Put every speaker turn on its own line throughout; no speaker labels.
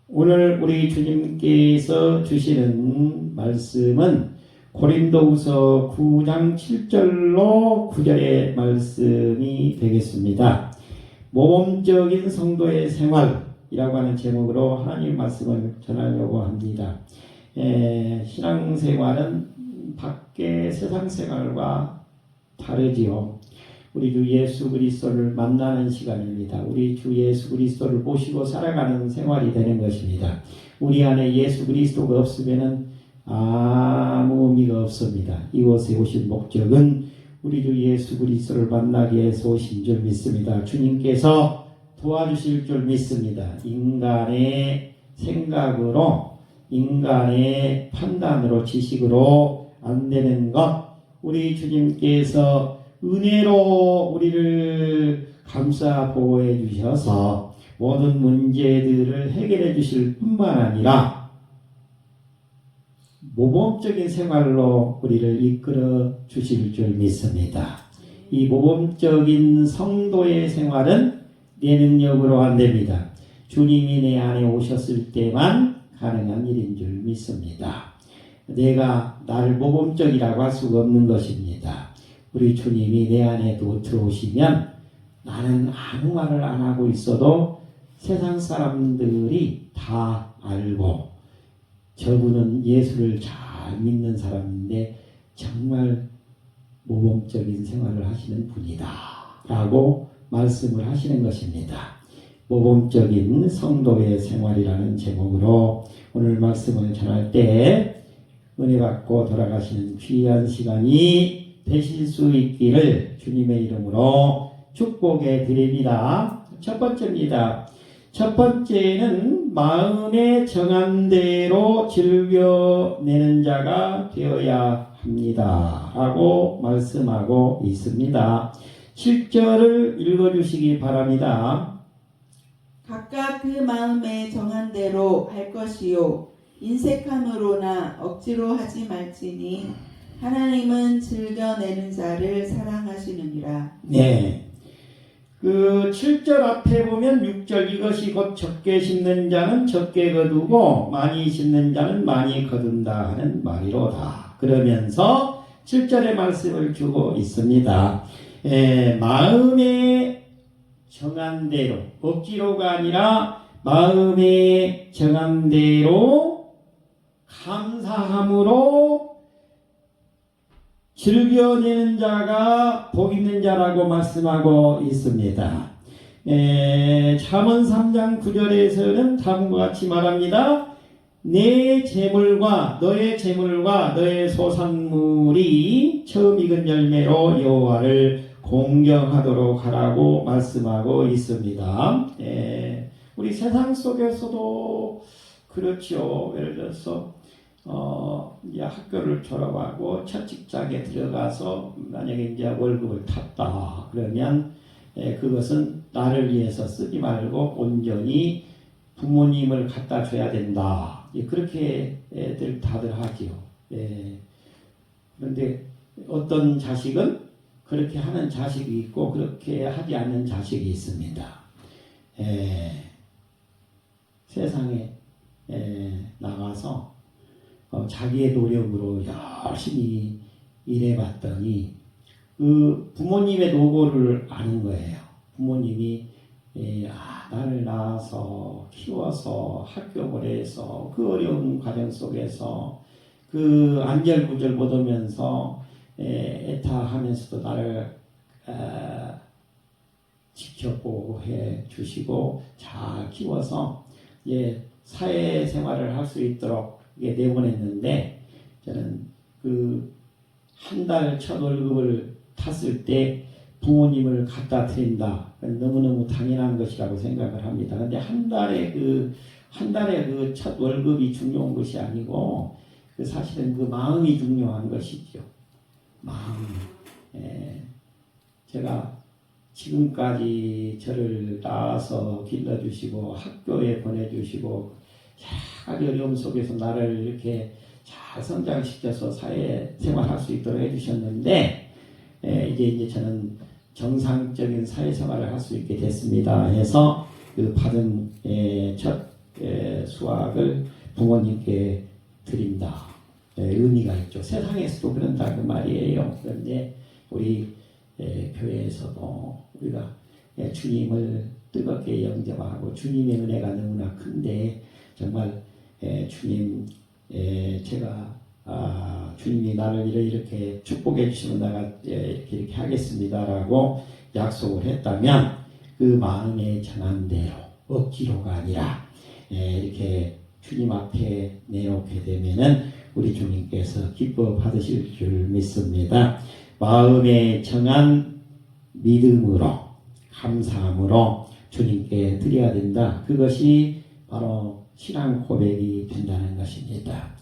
오늘 우리 주님께서 주시는 말씀은 고린도후서 9장 7절로 9절의 말씀이 되겠습니다. 모범적인 성도의 생활이라고 하는 제목으로 하나님의 말씀을 전하려고 합니다. 신앙생활은 밖의 세상 생활과 다르지요. 우리 주 예수 그리스도를 만나는 시간입니다. 우리 주 예수 그리스도를 모시고 살아가는 생활이 되는 것입니다. 우리 안에 예수 그리스도가 없으면 아무 의미가 없습니다. 이곳에 오신 목적은 우리 주 예수 그리스도를 만나기 위해서 오신 줄 믿습니다. 주님께서 도와주실 줄 믿습니다. 인간의 생각으로, 인간의 판단으로, 지식으로 안 되는 것, 우리 주님께서 은혜로 우리를 감싸 보호해 주셔서 모든 문제들을 해결해 주실 뿐만 아니라 모범적인 생활로 우리를 이끌어 주실 줄 믿습니다. 이 모범적인 성도의 생활은 내 능력으로 안 됩니다. 주님이 내 안에 오셨을 때만 가능한 일인 줄 믿습니다. 내가 나를 모범적이라고 할 수가 없는 것입니다. 우리 주님이 내 안에도 들어오시면 나는 아무 말을 안 하고 있어도 세상 사람들이 다 알고 저분은 예수를 잘 믿는 사람인데 정말 모범적인 생활을 하시는 분이다 라고 말씀을 하시는 것입니다. 모범적인 성도의 생활이라는 제목으로 오늘 말씀을 전할 때 은혜 받고 돌아가시는 귀한 시간이 되실 수 있기를 주님의 이름으로 축복해 드립니다. 첫 번째입니다. 첫 번째는 마음에 정한 대로 즐겨내는 자가 되어야 합니다. 라고 말씀하고 있습니다. 7절을 읽어주시기 바랍니다.
각각 그 마음에 정한 대로 할 것이요 인색함으로나 억지로 하지 말지니 하나님은 즐겨내는 자를 사랑하시느니라.
네. 그 7절 앞에 보면 6절 이것이 곧 적게 심는 자는 적게 거두고 많이 심는 자는 많이 거둔다 하는 말이로다. 그러면서 7절의 말씀을 주고 있습니다. 마음에 정한 대로, 억지로가 아니라 마음에 정한 대로 감사함으로 즐겨내는 자가 복 있는 자라고 말씀하고 있습니다. 잠언 3장 9절에서는 다음과 같이 말합니다. 내 재물과 너의 재물과 너의 소산물이 처음 익은 열매로 여호와를 공경하도록 하라고 말씀하고 있습니다. 우리 세상 속에서도 그렇죠. 예를 들어서 이제 학교를 졸업하고 첫 직장에 들어가서 만약에 이제 월급을 탔다 그러면 그것은 나를 위해서 쓰지 말고 온전히 부모님을 갖다 줘야 된다. 그렇게 다들 하지요. 그런데 어떤 자식은 그렇게 하는 자식이 있고 그렇게 하지 않는 자식이 있습니다. 세상에 나가서 자기의 노력으로 열심히 일해봤더니 그 부모님의 노고를 아는 거예요. 부모님이 나를 낳아서 키워서 학교 보내서 그 어려운 과정 속에서 그 안절부절 못하면서 애타하면서도 나를 지켜보호해 주시고 잘 키워서 사회생활을 할 수 있도록 내보냈는데 저는 그 한 달 첫 월급을 탔을 때 부모님을 갖다 드린다. 너무너무 당연한 것이라고 생각을 합니다. 그런데 한 달에 그 첫 월급이 중요한 것이 아니고 사실은 그 마음이 중요한 것이죠. 마음. 제가 지금까지 저를 낳아서 길러주시고 학교에 보내주시고 여러 가지 어려움 속에서 나를 이렇게 잘 성장시켜서 사회생활할 수 있도록 해주셨는데 이제 저는 정상적인 사회생활을 할 수 있게 됐습니다. 해서 그 받은 첫 수확을 부모님께 드린다. 의미가 있죠. 세상에서도 그런다 그 말이에요. 그런데 우리 교회에서도 우리가 주님을 뜨겁게 영접하고 주님의 은혜가 너무나 큰데 정말 주님 제가 주님이 나를 이렇게 축복해 주시면 내가 이렇게 하겠습니다라고 약속을 했다면 그 마음에 정한 대로 억지로가 아니라 이렇게 주님 앞에 내놓게 되면은 우리 주님께서 기뻐 받으실 줄 믿습니다. 마음에 정한 믿음으로 감사함으로 주님께 드려야 된다. 그것이 바로 신앙 고백이 된다는 것입니다.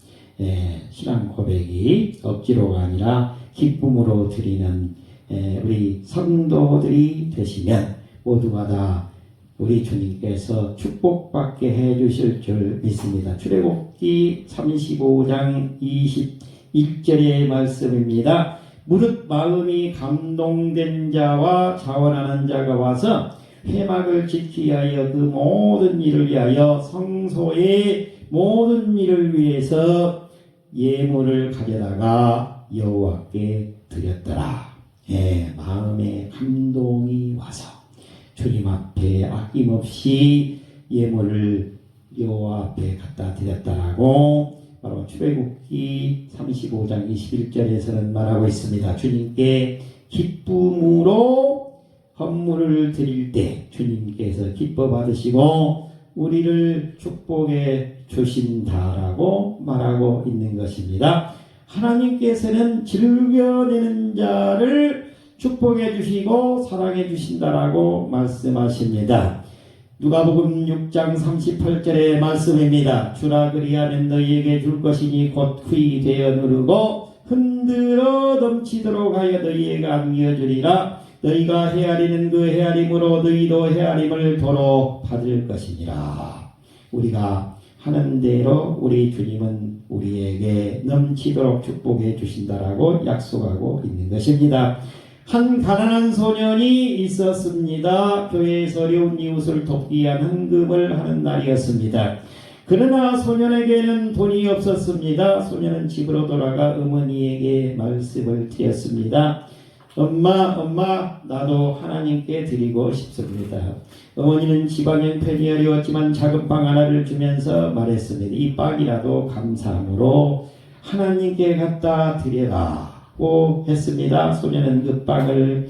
신앙 고백이 억지로가 아니라 기쁨으로 드리는 우리 성도들이 되시면 모두가 다 우리 주님께서 축복받게 해주실 줄 믿습니다. 출애굽기 35장 21절의 말씀입니다. 무릇 마음이 감동된 자와 자원하는 자가 와서 회막을 지키기 위하여 그 모든 일을 위하여 성소의 모든 일을 위해서 예물을 가져다가 여호와께 드렸더라. 마음에 감동이 와서 주님 앞에 아낌없이 예물을 여호와 앞에 갖다 드렸다라고 바로 출애굽기 35장 21절에서는 말하고 있습니다. 주님께 기쁨으로 헌물을 드릴 때 주님께서 기뻐 받으시고 우리를 축복해 주신다라고 말하고 있는 것입니다. 하나님께서는 즐겨내는 자를 축복해 주시고 사랑해 주신다라고 말씀하십니다. 누가복음 6장 38절의 말씀입니다. 주라 그리하면 너희에게 줄 것이니 곧 후히 되어 누르고 흔들어 넘치도록 하여 너희에게 안겨주리라. 너희가 헤아리는 그 헤아림으로 너희도 헤아림을 도로 받을 것이니라. 우리가 하는 대로 우리 주님은 우리에게 넘치도록 축복해 주신다라고 약속하고 있는 것입니다. 한 가난한 소년이 있었습니다. 교회에서 어려운 이웃을 돕기 위한 헌금을 하는 날이었습니다. 그러나 소년에게는 돈이 없었습니다. 소년은 집으로 돌아가 어머니에게 말씀을 드렸습니다. 엄마, 나도 하나님께 드리고 싶습니다. 어머니는 지방 형편이 어려웠지만 작은 빵 하나를 주면서 말했습니다. 이 빵이라도 감사함으로 하나님께 갖다 드려라고 했습니다. 소년은 그 빵을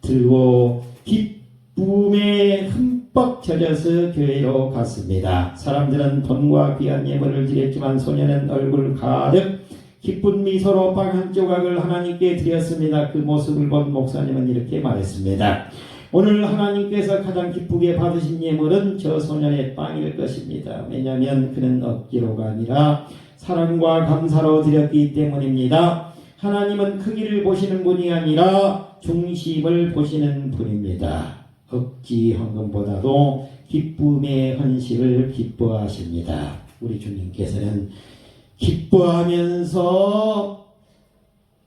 들고 기쁨에 흠뻑 젖어서 교회로 갔습니다. 사람들은 돈과 귀한 예물을 드렸지만 소년은 얼굴 가득 기쁜 미소로 빵 한 조각을 하나님께 드렸습니다. 그 모습을 본 목사님은 이렇게 말했습니다. 오늘 하나님께서 가장 기쁘게 받으신 예물은 저 소년의 빵일 것입니다. 왜냐하면 그는 억지로가 아니라 사랑과 감사로 드렸기 때문입니다. 하나님은 크기를 보시는 분이 아니라 중심을 보시는 분입니다. 억지 헌금보다도 기쁨의 헌신을 기뻐하십니다. 우리 주님께서는 기뻐하면서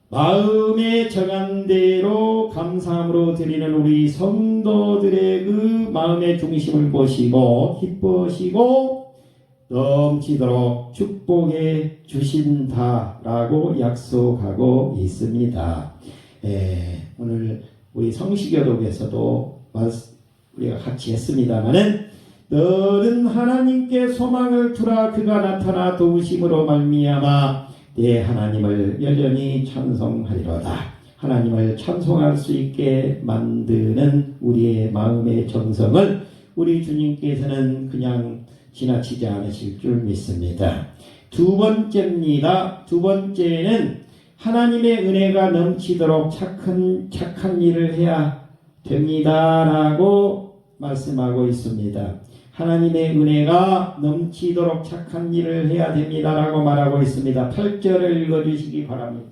마음에 정한 대로 감사함으로 드리는 우리 성도들의 그 마음의 중심을 보시고 기뻐하시고 넘치도록 축복해 주신다라고 약속하고 있습니다. 오늘 우리 성시교독에서도 우리가 같이 했습니다마는 너는 하나님께 소망을 두라. 그가 나타나 도우심으로 말미암아 내 하나님을 여전히 찬송하리로다. 하나님을 찬송할 수 있게 만드는 우리의 마음의 정성을 우리 주님께서는 그냥 지나치지 않으실 줄 믿습니다. 두 번째입니다. 두 번째는 하나님의 은혜가 넘치도록 착한 일을 해야 됩니다라고 말씀하고 있습니다. 하나님의 은혜가 넘치도록 착한 일을 해야 됩니다라고 말하고 있습니다. 8절을 읽어주시기 바랍니다.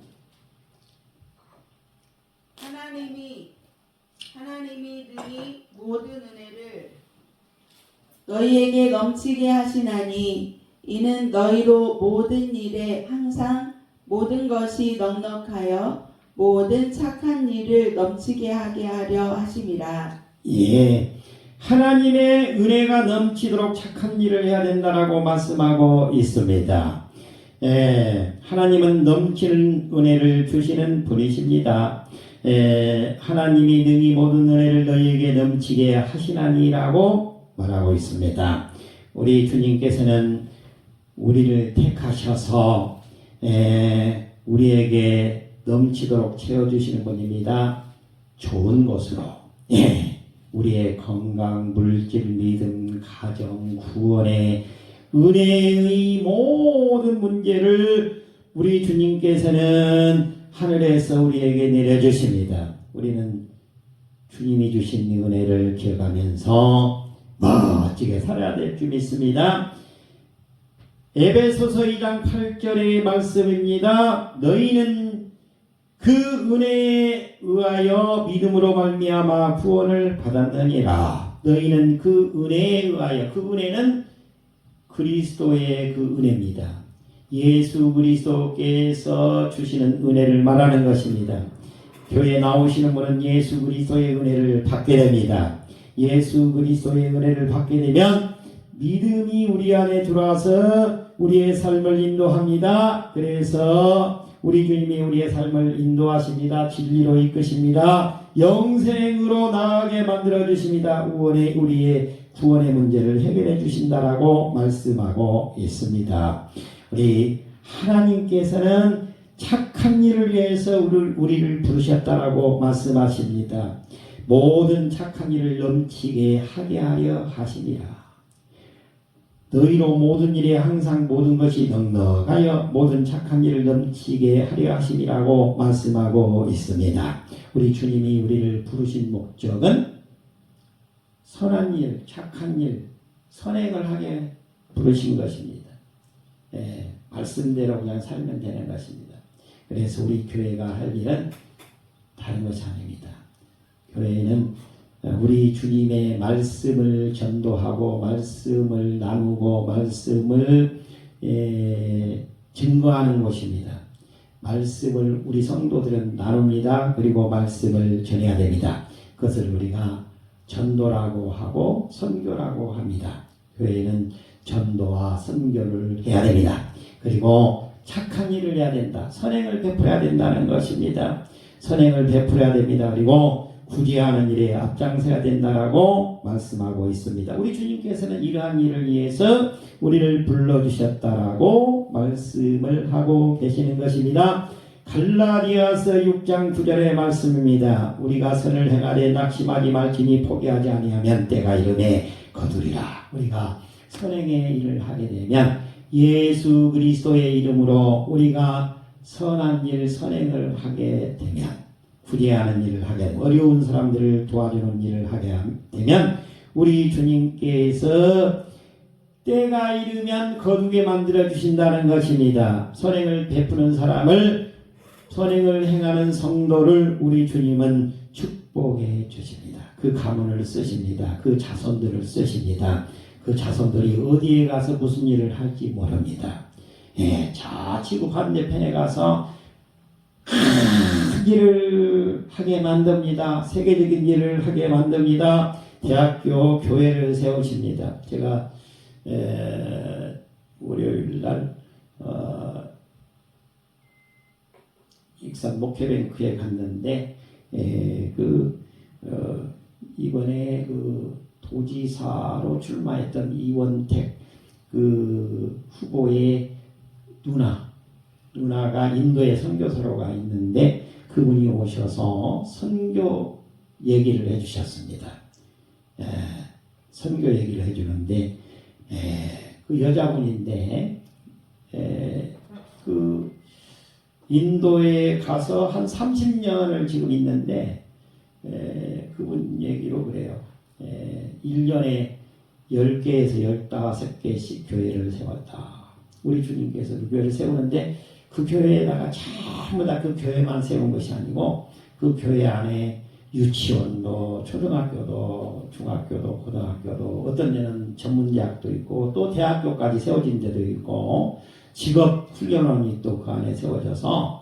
하나님이 능히 모든 은혜를 너희에게 넘치게 하시나니 이는 너희로 모든 일에 항상 모든 것이 넉넉하여 모든 착한 일을 넘치게 하게 하려 하심이라.
하나님의 은혜가 넘치도록 착한 일을 해야 된다라고 말씀하고 있습니다. 하나님은 넘치는 은혜를 주시는 분이십니다. 하나님이 능히 모든 은혜를 너희에게 넘치게 하시나니라고 말하고 있습니다. 우리 주님께서는 우리를 택하셔서 우리에게 넘치도록 채워주시는 분입니다. 좋은 것으로 우리의 건강, 물질, 믿음, 가정, 구원의 은혜의 모든 문제를 우리 주님께서는 하늘에서 우리에게 내려주십니다. 우리는 주님이 주신 은혜를 기억하면서 멋지게 살아야 될 줄 믿습니다. 에베소서 2장 8절의 말씀입니다. 너희는 그 은혜에 의하여 믿음으로 말미암아 구원을 받았느니라. 너희는 그 은혜에 의하여, 그 은혜는 그리스도의 그 은혜입니다. 예수 그리스도께서 주시는 은혜를 말하는 것입니다. 교회에 나오시는 분은 예수 그리스도의 은혜를 받게 됩니다. 예수 그리스도의 은혜를 받게 되면 믿음이 우리 안에 들어와서 우리의 삶을 인도합니다. 그래서 우리 주님이 우리의 삶을 인도하십니다. 진리로 이끄십니다. 영생으로 나아가게 만들어 주십니다. 우리의 구원의 문제를 해결해 주신다라고 말씀하고 있습니다. 우리 하나님께서는 착한 일을 위해서 우리를 부르셨다라고 말씀하십니다. 모든 착한 일을 넘치게 하게 하려 하시니라. 너희로 모든 일에 항상 모든 것이 넉넉하여 모든 착한 일을 넘치게 하려 하심이라고 말씀하고 있습니다. 우리 주님이 우리를 부르신 목적은 선한 일, 착한 일, 선행을 하게 부르신 것입니다. 말씀대로 그냥 살면 되는 것입니다. 그래서 우리 교회가 할 일은 다른 것이 아닙니다. 교회는 우리 주님의 말씀을 전도하고 말씀을 나누고 말씀을 증거하는 곳입니다. 말씀을 우리 성도들은 나눕니다. 그리고 말씀을 전해야 됩니다. 그것을 우리가 전도라고 하고 선교라고 합니다. 교회는 전도와 선교를 해야 됩니다. 그리고 착한 일을 해야 된다. 선행을 베풀어야 된다는 것입니다. 선행을 베풀어야 됩니다. 그리고 구제하는 일에 앞장서야 된다라고 말씀하고 있습니다. 우리 주님께서는 이러한 일을 위해서 우리를 불러주셨다라고 말씀을 하고 계시는 것입니다. 갈라디아서 6장 9절의 말씀입니다. 우리가 선을 행하되 낙심하지 말지니 포기하지 아니하면 때가 이르매 거두리라. 우리가 선행의 일을 하게 되면 예수 그리스도의 이름으로 우리가 선한 일, 선행을 하게 되면 구제하는 일을 하게 되면 어려운 사람들을 도와주는 일을 하게 되면 우리 주님께서 때가 이르면 거두게 만들어 주신다는 것입니다. 선행을 베푸는 사람을 선행을 행하는 성도를 우리 주님은 축복해 주십니다. 그 가문을 쓰십니다. 그 자손들을 쓰십니다. 그 자손들이 어디에 가서 무슨 일을 할지 모릅니다. 저 지구 반대편에 가서 큰 일을 하게 만듭니다. 세계적인 일을 하게 만듭니다. 대학교, 교회를 세우십니다. 제가 월요일날 익산 목회뱅크에 갔는데 이번에 도지사로 출마했던 이원택 후보의 누나가 인도에 선교사로가 있는데 그분이 오셔서 선교 얘기를 해주셨습니다. 선교 얘기를 해주는데 그 여자분인데 인도에 가서 한 30년을 지금 있는데 그분 얘기로 그래요. 1년에 10개에서 15개씩 교회를 세웠다. 우리 주님께서 그 교회를 세우는데 그 교회에다가 전부 다 그 교회만 세운 것이 아니고 그 교회 안에 유치원도 초등학교도 중학교도 고등학교도 어떤 데는 전문대학도 있고 또 대학교까지 세워진 데도 있고 직업훈련원이 또 그 안에 세워져서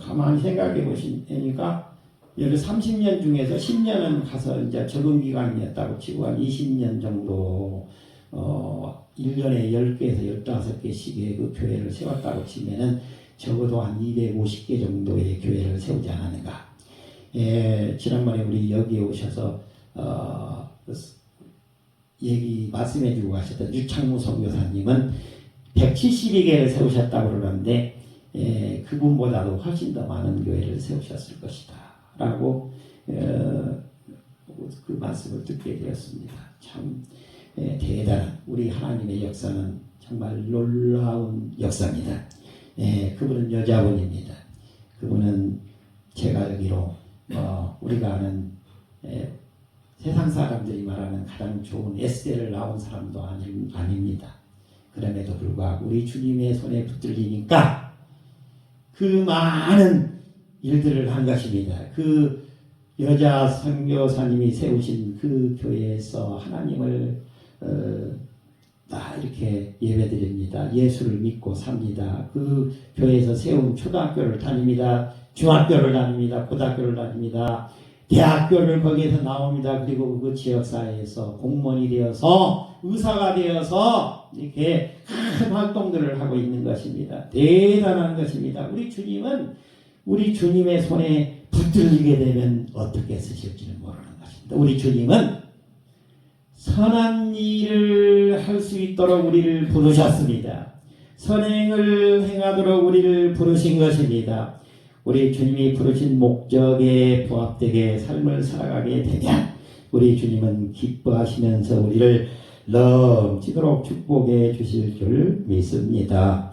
가만히 생각해 보시니까 여기 30년 중에서 10년은 가서 이제 적응 기간이었다고 치고 한 20년 정도 1년에 10개에서 15개씩의 그 교회를 세웠다고 치면은 적어도 한 250개 정도의 교회를 세우지 않았는가. 지난번에 우리 여기 오셔서 얘기 말씀해주고 가셨던 유창무 선교사님은 172개를 세우셨다고 그러는데 그분보다도 훨씬 더 많은 교회를 세우셨을 것이다 라고 그 말씀을 듣게 되었습니다. 참 대단한 우리 하나님의 역사는 정말 놀라운 역사입니다. 그분은 여자분입니다. 그분은 제가 알기로 우리가 아는 세상 사람들이 말하는 가장 좋은 에세이를 나온 사람도 아닙니다. 그럼에도 불구하고 우리 주님의 손에 붙들리니까 그 많은 일들을 한 것입니다. 그 여자 선교사님이 세우신 그 교회에서 하나님을 다 이렇게 예배드립니다. 예수를 믿고 삽니다. 그 교회에서 세운 초등학교를 다닙니다. 중학교를 다닙니다. 고등학교를 다닙니다. 대학교를 거기에서 나옵니다. 그리고 그 지역사회에서 공무원이 되어서 의사가 되어서 이렇게 큰 활동들을 하고 있는 것입니다. 대단한 것입니다. 우리 주님은 우리 주님의 손에 붙들리게 되면 어떻게 쓰실지는 모르는 것입니다. 우리 주님은 선한 일을 할 수 있도록 우리를 부르셨습니다. 선행을 행하도록 우리를 부르신 것입니다. 우리 주님이 부르신 목적에 부합되게 삶을 살아가게 되면 우리 주님은 기뻐하시면서 우리를 넘치도록 축복해 주실 줄 믿습니다.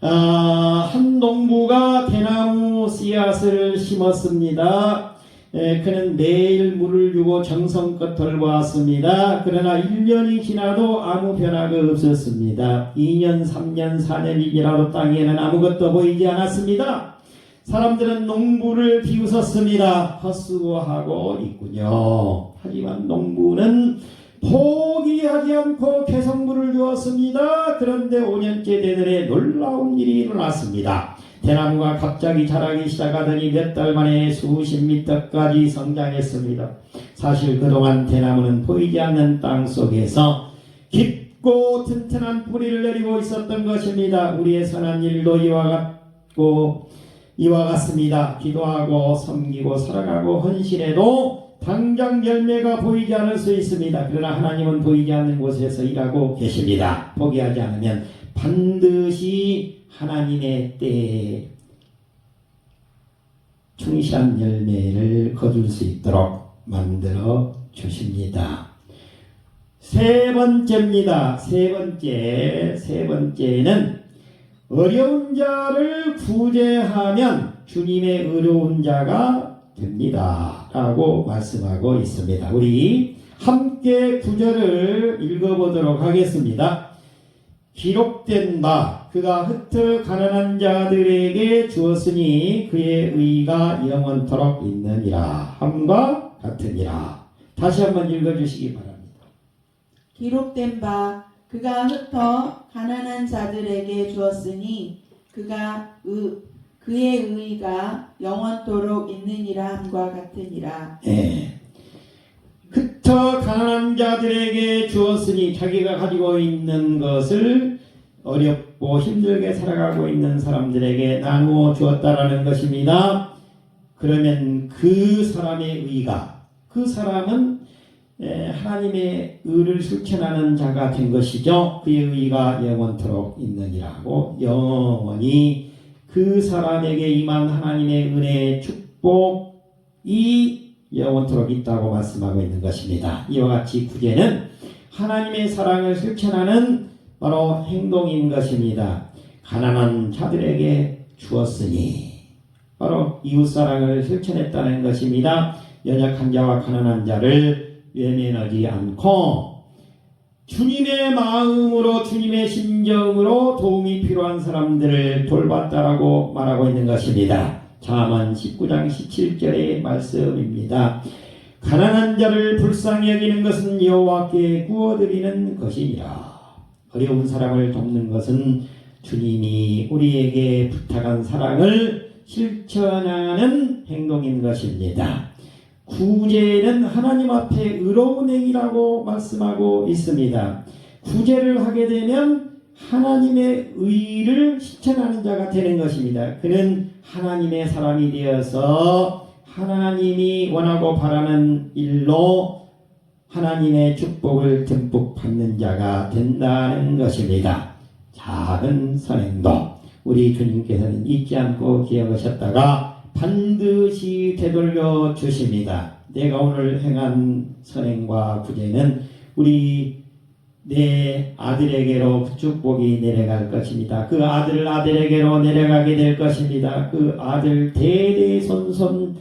한 농부가 대나무 씨앗을 심었습니다. 그는 매일 물을 주고 정성껏 돌보았습니다. 그러나 1년이 지나도 아무 변화가 없었습니다. 2년, 3년, 4년이 지나도 땅에는 아무것도 보이지 않았습니다. 사람들은 농부를 비웃었습니다. 헛수고하고 있군요. 하지만 농부는 포기하지 않고 계속 물을 주었습니다. 그런데 5년째 되더니 놀라운 일이 일어났습니다. 대나무가 갑자기 자라기 시작하더니 몇 달 만에 수십 미터까지 성장했습니다. 사실 그동안 대나무는 보이지 않는 땅 속에서 깊고 튼튼한 뿌리를 내리고 있었던 것입니다. 우리의 선한 일도 이와 같습니다. 기도하고 섬기고 살아가고 헌신해도 당장 열매가 보이지 않을 수 있습니다. 그러나 하나님은 보이지 않는 곳에서 일하고 계십니다. 포기하지 않으면 반드시 하나님의 때에 충실한 열매를 거둘 수 있도록 만들어 주십니다. 세 번째입니다. 세 번째는 어려운 자를 구제하면 주님의 의로운 자가 됩니다. 라고 말씀하고 있습니다. 우리 함께 구절을 읽어보도록 하겠습니다. 기록된 바 그가 흩어 가난한 자들에게 주었으니 그의 의가 영원토록 있느니라 함과 같으니라. 다시 한번 읽어주시기 바랍니다.
기록된 바 그가 흩어 가난한 자들에게 주었으니 그의 의가 영원토록 있느니라 함과 같으니라.
흩어 가난한 자들에게 주었으니 자기가 가지고 있는 것을 어렵고 힘들게 살아가고 있는 사람들에게 나누어 주었다라는 것입니다. 그러면 그 사람의 의가, 그 사람은 하나님의 의를 실천하는 자가 된 것이죠. 그의 의가 영원토록 있느니라고 영원히 그 사람에게 임한 하나님의 은혜의 축복이 영원토록 있다고 말씀하고 있는 것입니다. 이와 같이 구제는 하나님의 사랑을 실천하는 바로 행동인 것입니다. 가난한 자들에게 주었으니 바로 이웃사랑을 실천했다는 것입니다. 연약한 자와 가난한 자를 외면하지 않고 주님의 마음으로 주님의 심정으로 도움이 필요한 사람들을 돌봤다라고 말하고 있는 것입니다. 잠언 19장 17절의 말씀입니다. 가난한 자를 불쌍히 여기는 것은 여호와께 구워드리는 것이니라. 어려운 사람을 돕는 것은 주님이 우리에게 부탁한 사랑을 실천하는 행동인 것입니다. 구제는 하나님 앞에 의로운 행위라고 말씀하고 있습니다. 구제를 하게 되면 하나님의 의를 실천하는 자가 되는 것입니다. 그는 하나님의 사람이 되어서 하나님이 원하고 바라는 일로 하나님의 축복을 듬뿍 받는 자가 된다는 것입니다. 작은 선행도 우리 주님께서는 잊지 않고 기억하셨다가 반드시 되돌려 주십니다. 내가 오늘 행한 선행과 구제는 우리 내 아들에게로 그 축복이 내려갈 것입니다. 그 아들에게로 내려가게 될 것입니다. 그 아들 대대손손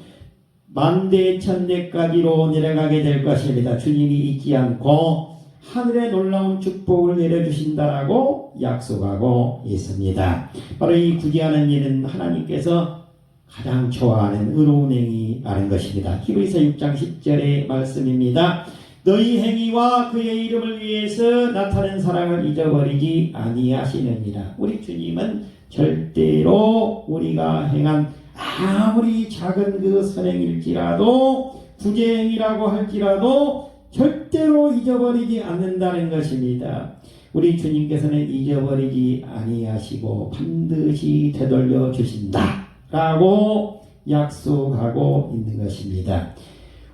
만대천대까지로 내려가게 될 것입니다. 주님이 잊지 않고 하늘에 놀라운 축복을 내려주신다라고 약속하고 있습니다. 바로 이 구제하는 일은 하나님께서 가장 좋아하는 의로운 행위라는 것입니다. 히브리서 6장 10절의 말씀입니다. 너희 행위와 그의 이름을 위해서 나타낸 사랑을 잊어버리지 아니하시느니라. 우리 주님은 절대로 우리가 행한 아무리 작은 그 선행일지라도 구제행위라고 할지라도 절대로 잊어버리지 않는다는 것입니다. 우리 주님께서는 잊어버리지 아니하시고 반드시 되돌려 주신다라고 약속하고 있는 것입니다.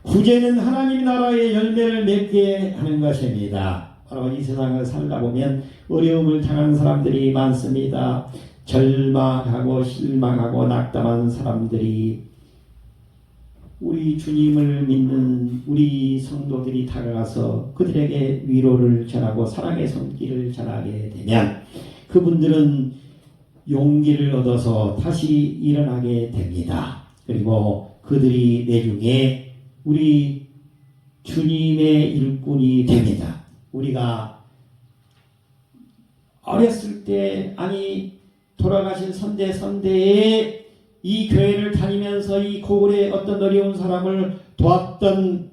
구제는 하나님 나라의 열매를 맺게 하는 것입니다. 바로 이 세상을 살다 보면 어려움을 당하는 사람들이 많습니다. 절망하고 실망하고 낙담한 사람들이 우리 주님을 믿는 우리 성도들이 다가가서 그들에게 위로를 전하고 사랑의 손길을 전하게 되면 그분들은 용기를 얻어서 다시 일어나게 됩니다. 그리고 그들이 내중에 우리 주님의 일꾼이 됩니다. 우리가 어렸을 때 아니 돌아가신 선대에 이 교회를 다니면서 이 고을에 어떤 어려운 사람을 도왔던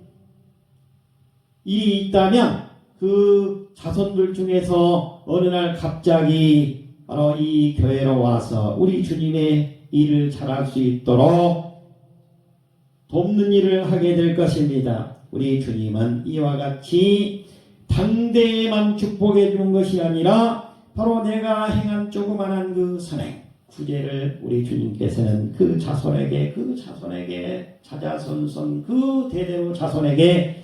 일이 있다면 그 자손들 중에서 어느 날 갑자기 바로 이 교회로 와서 우리 주님의 일을 잘할 수 있도록 돕는 일을 하게 될 것입니다. 우리 주님은 이와 같이 당대에만 축복해 주는 것이 아니라 바로 내가 행한 조그만한 그 선행 구제를 우리 주님께서는 그 자손에게 자자손손 그 대대로 자손에게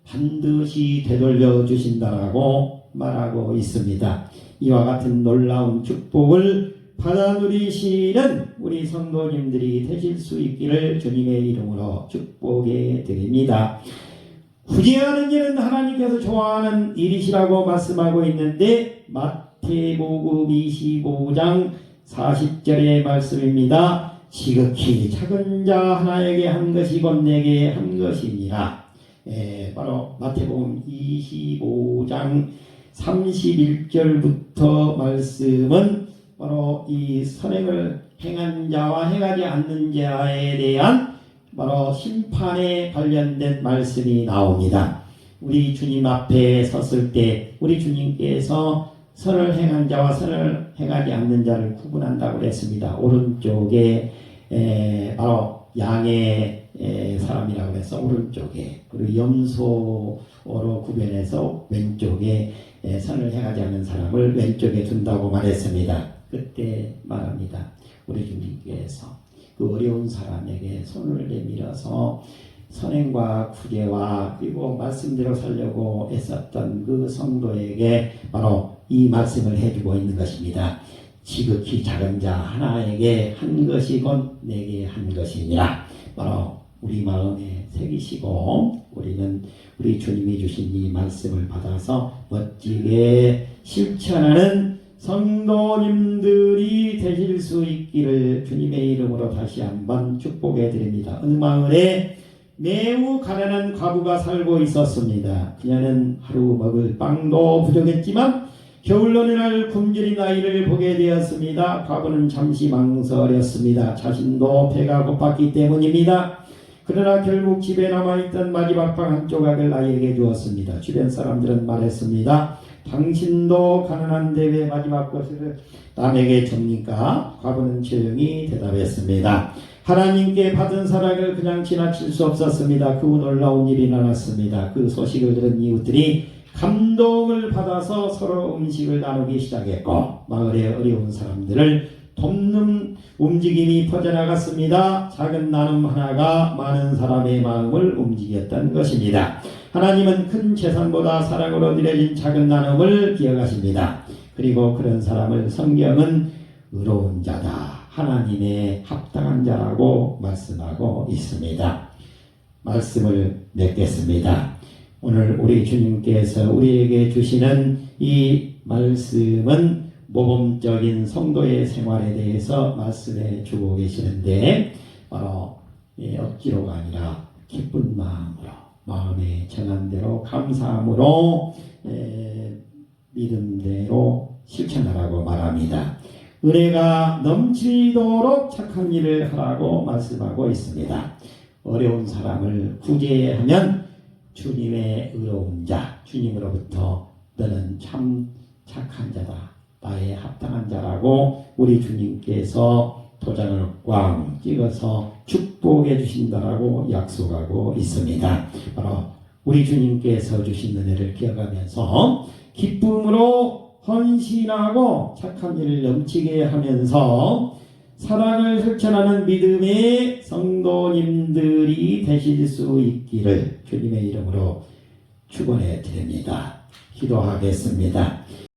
반드시 되돌려 주신다라고 말하고 있습니다. 이와 같은 놀라운 축복을 받아 누리시는 우리 성도님들이 되실 수 있기를 주님의 이름으로 축복해 드립니다. 구제하는 일은 하나님께서 좋아하는 일이시라고 말씀하고 있는데 마태복음 25장 40절의 말씀입니다. 지극히 작은 자 하나에게 한 것이 곧 내게 한 것이니라. 바로 마태복음 25장 31절부터 말씀은 바로 이 선행을 행한 자와 행하지 않는 자에 대한 바로 심판에 관련된 말씀이 나옵니다. 우리 주님 앞에 섰을 때 우리 주님께서 선을 행한 자와 선을 행하지 않는 자를 구분한다고 그랬습니다. 오른쪽에 바로 양의 사람이라고 해서 오른쪽에, 그리고 염소로 구별해서 왼쪽에 선을 행하지 않는 사람을 왼쪽에 둔다고 말했습니다. 그때 말합니다. 우리 주님께서 그 어려운 사람에게 손을 내밀어서 선행과 구제와 그리고 말씀대로 살려고 애썼던 그 성도에게 바로 이 말씀을 해주고 있는 것입니다. 지극히 작은 자 하나에게 한 것이 곧 내게 한 것이니라. 바로 우리 마음에 새기시고 우리는 우리 주님이 주신 이 말씀을 받아서 멋지게 실천하는 성도님들이 되실 수 있기를 주님의 이름으로 다시 한번 축복해 드립니다. 어느 마을에 매우 가난한 과부가 살고 있었습니다. 그녀는 하루 먹을 빵도 부족했지만 겨울 어느 날 굶주린 아이를 보게 되었습니다. 과부는 잠시 망설였습니다. 자신도 배가 고팠기 때문입니다. 그러나 결국 집에 남아있던 마지막 빵 한 조각을 아이에게 주었습니다. 주변 사람들은 말했습니다. 당신도 가난한데 왜 마지막 것을 남에게 줍니까? 과부는 조용히 대답했습니다. 하나님께 받은 사랑을 그냥 지나칠 수 없었습니다. 그 놀라운 일이 일어났습니다. 그 소식을 들은 이웃들이 감동을 받아서 서로 음식을 나누기 시작했고 마을의 어려운 사람들을 돕는 움직임이 퍼져나갔습니다. 작은 나눔 하나가 많은 사람의 마음을 움직였던 것입니다. 하나님은 큰 재산보다 사랑으로 드려진 작은 나눔을 기억하십니다. 그리고 그런 사람을 성경은 의로운 자다, 하나님의 합당한 자라고 말씀하고 있습니다. 말씀을 맺겠습니다. 오늘 우리 주님께서 우리에게 주시는 이 말씀은 모범적인 성도의 생활에 대해서 말씀해 주고 계시는데 바로 억지로가 아니라 기쁜 마음으로, 마음의 정한대로 감사함으로 믿음대로 실천하라고 말합니다. 은혜가 넘치도록 착한 일을 하라고 말씀하고 있습니다. 어려운 사람을 구제하면 주님의 의로운 자, 주님으로부터 너는 참 착한 자다, 나의 합당한 자라고 우리 주님께서 도장을 꽝 찍어서 축복해 주신다라고 약속하고 있습니다. 바로 우리 주님께서 주신 은혜를 기억하면서 기쁨으로 헌신하고 착한 일을 넘치게 하면서 사랑을 실천하는 믿음의 성도님들이 되실 수 있기를 주님의 이름으로 축원해 드립니다. 기도하겠습니다.